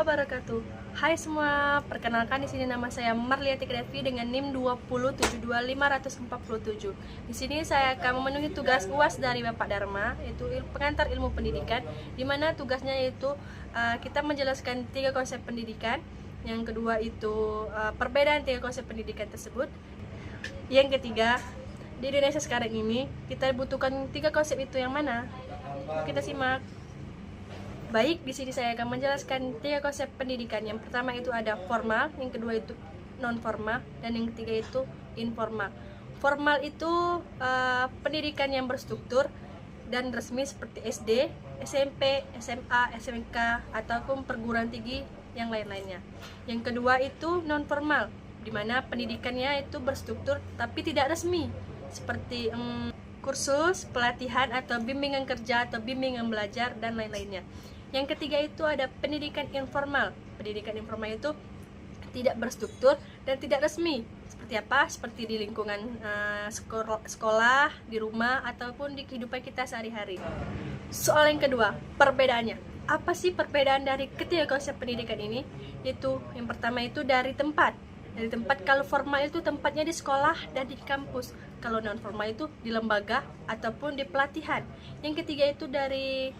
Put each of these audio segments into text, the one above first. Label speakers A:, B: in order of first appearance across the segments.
A: wabarakatuh. Hai semua, perkenalkan di sini nama saya Marliati Devi dengan NIM 2072547. Di sini saya akan memenuhi tugas UAS dari Bapak Dharma, yaitu pengantar ilmu pendidikan, di mana tugasnya yaitu kita menjelaskan 3 konsep pendidikan. Yang kedua itu perbedaan 3 konsep pendidikan tersebut. Yang ketiga, di Indonesia sekarang ini kita butuhkan 3 konsep itu yang mana? Kita simak. Baik, di sini saya akan menjelaskan 3 konsep pendidikan. Yang pertama itu ada formal, yang kedua itu non formal, dan yang ketiga itu informal. Formal itu pendidikan yang berstruktur dan resmi seperti SD, SMP, SMA, SMK, ataupun perguruan tinggi yang lain-lainnya. Yang kedua itu non formal, di mana pendidikannya itu berstruktur tapi tidak resmi, seperti kursus, pelatihan atau bimbingan kerja atau bimbingan belajar dan lain-lainnya. Yang ketiga itu ada pendidikan informal. Pendidikan informal itu tidak berstruktur dan tidak resmi. Seperti apa? Seperti di lingkungan sekolah, di rumah, ataupun di kehidupan kita sehari-hari. Soal yang kedua, perbedaannya. Apa sih perbedaan dari ketiga konsep pendidikan ini? Yaitu yang pertama itu dari tempat. Dari tempat, kalau formal itu tempatnya di sekolah dan di kampus. Kalau non formal itu di lembaga ataupun di pelatihan. Yang ketiga itu dari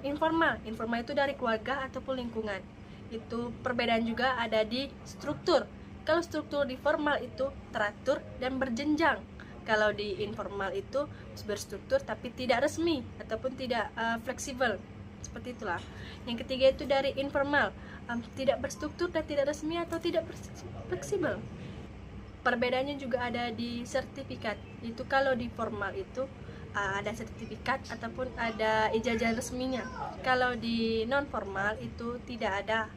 A: informal. Informal itu dari keluarga ataupun lingkungan. Itu perbedaan juga ada di struktur. Kalau struktur di formal itu teratur dan berjenjang. Kalau di informal itu berstruktur tapi tidak resmi ataupun tidak fleksibel. Seperti itulah. Yang ketiga itu dari informal, tidak berstruktur dan tidak resmi atau tidak fleksibel. Perbedaannya juga ada di sertifikat. Itu kalau di formal itu ada sertifikat ataupun ada ijazah resminya. Kalau di non formal itu tidak ada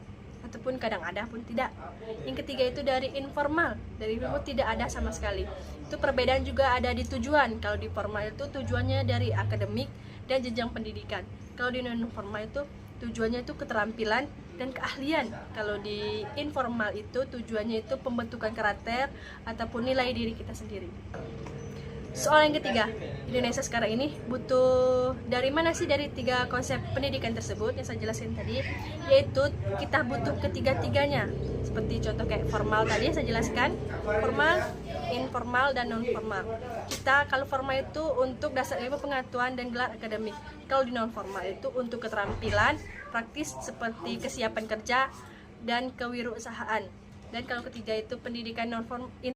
A: ataupun kadang ada pun tidak. Yang ketiga itu dari informal, dari itu tidak ada sama sekali. Itu perbedaan juga ada di tujuan. Kalau di formal itu tujuannya dari akademik dan jenjang pendidikan. Kalau di non formal itu tujuannya itu keterampilan dan keahlian. Kalau di informal itu tujuannya itu pembentukan karakter ataupun nilai diri kita sendiri. Soal yang ketiga, Indonesia sekarang ini butuh dari mana sih dari 3 konsep pendidikan tersebut yang saya jelaskan tadi, yaitu kita butuh ketiga-tiganya. Seperti contoh kayak formal tadi yang saya jelaskan, formal, informal, dan non formal. Kita kalau formal itu untuk dasar ilmu pengetahuan dan gelar akademik. Kalau di non formal itu untuk keterampilan praktis seperti kesiapan kerja dan kewirausahaan. Dan kalau ketiga itu pendidikan non formal